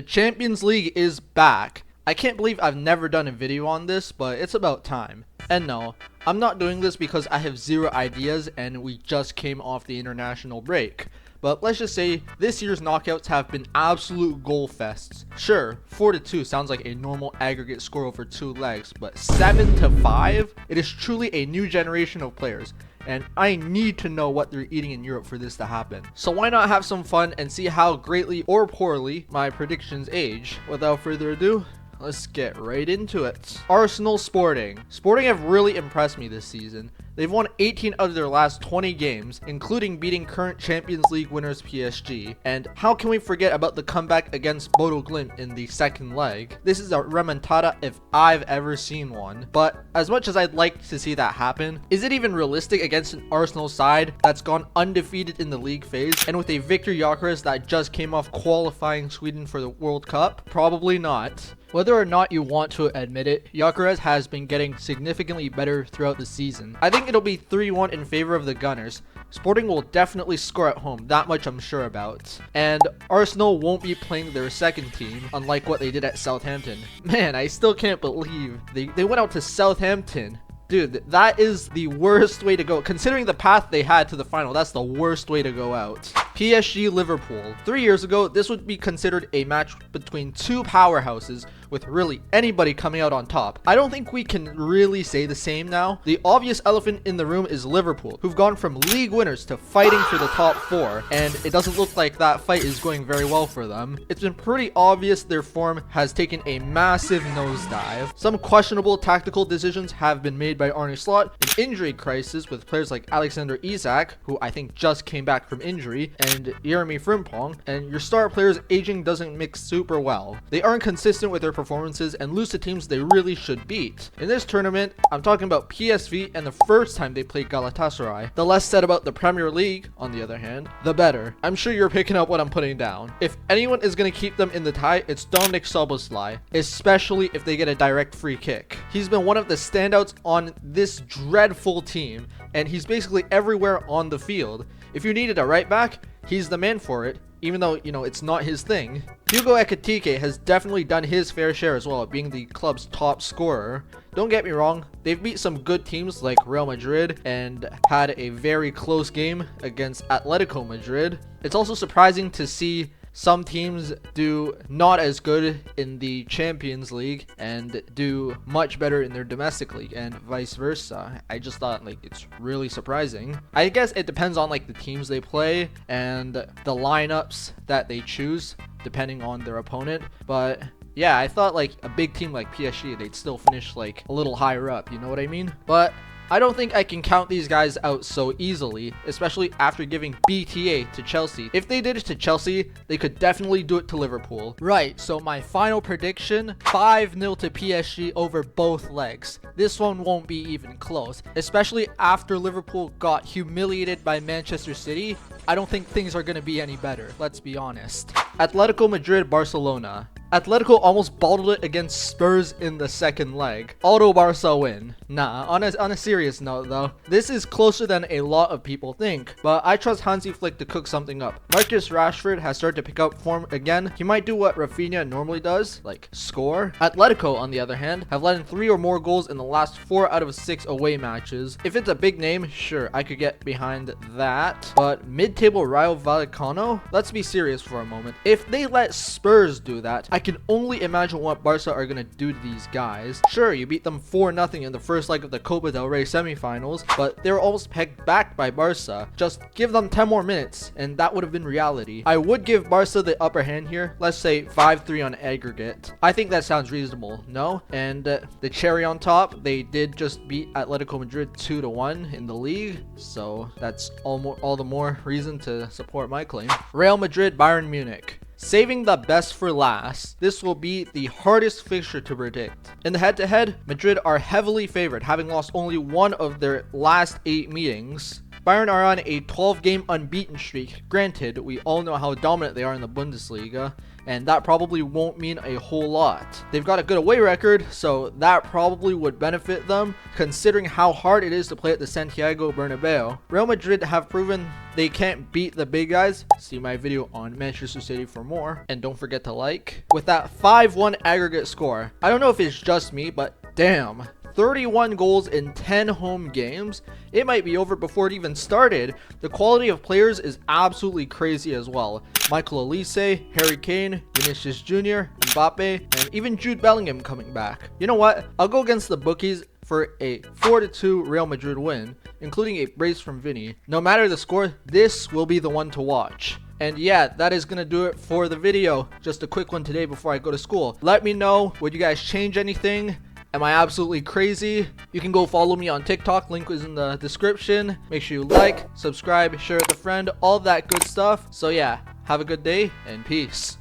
The Champions League is back. I can't believe I've never done a video on this, but it's about time. And no, I'm not doing this because I have zero ideas and we just came off the international break. But let's just say this year's knockouts have been absolute goal fests. Sure, 4-2 sounds like a normal aggregate score over 2 legs, but 7-5? It is truly a new generation of players. And I need to know what they're eating in Europe for this to happen. So why not have some fun and see how greatly or poorly my predictions age. Without further ado, let's get right into it. Arsenal Sporting. Sporting have really impressed me this season. They've won 18 out of their last 20 games, including beating current Champions League winners PSG. And how can we forget about the comeback against Bodo Glimt in the second leg? This is a remontada if I've ever seen one. But as much as I'd like to see that happen, is it even realistic against an Arsenal side that's gone undefeated in the league phase and with a Victor Gyökeres that just came off qualifying Sweden for the World Cup? Probably not. Whether or not you want to admit it, Gyökeres has been getting significantly better throughout the season. I think it'll be 3-1 in favor of the Gunners. Sporting will definitely score at home, that much I'm sure about. And Arsenal won't be playing their second team, unlike what they did at Southampton. Man, I still can't believe they went out to Southampton. Dude, that is the worst way to go. Considering the path they had to the final, that's the worst way to go out. PSG Liverpool. 3 years ago, this would be considered a match between two powerhouses with really anybody coming out on top. I don't think we can really say the same now. The obvious elephant in the room is Liverpool, who've gone from league winners to fighting for the top 4, and it doesn't look like that fight is going very well for them. It's been pretty obvious their form has taken a massive nosedive. Some questionable tactical decisions have been made by Arne Slot, an injury crisis with players like Alexander Isak, who I think just came back from injury, and Jeremy Frimpong, and your star players' aging doesn't mix super well. They aren't consistent with their performances and lose to teams they really should beat. In this tournament, I'm talking about PSV and the first time they played Galatasaray. The less said about the Premier League, on the other hand, the better. I'm sure you're picking up what I'm putting down. If anyone is going to keep them in the tie, it's Dominic Szoboszlai, especially if they get a direct free kick. He's been one of the standouts on this dreadful team, and he's basically everywhere on the field. If you needed a right back, he's the man for it, even though, it's not his thing. Hugo Ekitike has definitely done his fair share as well, being the club's top scorer. Don't get me wrong, they've beat some good teams like Real Madrid and had a very close game against Atletico Madrid. It's also surprising to see some teams do not as good in the Champions League and do much better in their domestic league and vice versa. I just thought it's really surprising. I guess it depends on the teams they play and the lineups that they choose depending on their opponent, but yeah, I thought a big team like PSG, they'd still finish a little higher up, you know what I mean? But I don't think I can count these guys out so easily, especially after giving BTA to Chelsea. If they did it to Chelsea, they could definitely do it to Liverpool. Right, so my final prediction, 5-0 to PSG over both legs. This one won't be even close, especially after Liverpool got humiliated by Manchester City. I don't think things are going to be any better, let's be honest. Atletico Madrid Barcelona. Atletico almost bottled it against Spurs in the second leg. Auto Barca win. Nah, on a serious note though, this is closer than a lot of people think, but I trust Hansi Flick to cook something up. Marcus Rashford has started to pick up form again. He might do what Rafinha normally does, score. Atletico, on the other hand, have let in 3 or more goals in the last 4 out of 6 away matches. If it's a big name, sure, I could get behind that, but mid-table Rayo Vallecano? Let's be serious for a moment. If they let Spurs do that, I can only imagine what Barca are going to do to these guys. Sure, you beat them 4-0 in the first leg of the Copa del Rey semifinals, but they were almost pegged back by Barca. Just give them 10 more minutes, and that would have been reality. I would give Barca the upper hand here. Let's say 5-3 on aggregate. I think that sounds reasonable, no? And the cherry on top, they did just beat Atletico Madrid 2-1 in the league, so that's all the more reason to support my claim. Real Madrid Bayern Munich. Saving the best for last, this will be the hardest fixture to predict. In the head-to-head, Madrid are heavily favored, having lost only 1 of their last 8 meetings. Bayern are on a 12-game unbeaten streak. Granted, we all know how dominant they are in the Bundesliga, and that probably won't mean a whole lot. They've got a good away record, so that probably would benefit them, considering how hard it is to play at the Santiago Bernabeu. Real Madrid have proven they can't beat the big guys. See my video on Manchester City for more, and don't forget to like. With that 5-1 aggregate score, I don't know if it's just me, but damn, 31 goals in 10 home games. It might be over before it even started. The quality of players is absolutely crazy as well. Michael Olise, Harry Kane, Vinicius Jr., Mbappe, and even Jude Bellingham coming back. You know what? I'll go against the bookies for a 4-2 Real Madrid win, including a brace from Vinny. No matter the score, this will be the one to watch. And yeah, that is gonna do it for the video. Just a quick one today before I go to school. Let me know, would you guys change anything? Am I absolutely crazy? You can go follow me on TikTok, link is in the description. Make sure you like, subscribe, share with a friend, all that good stuff. So yeah, have a good day and peace.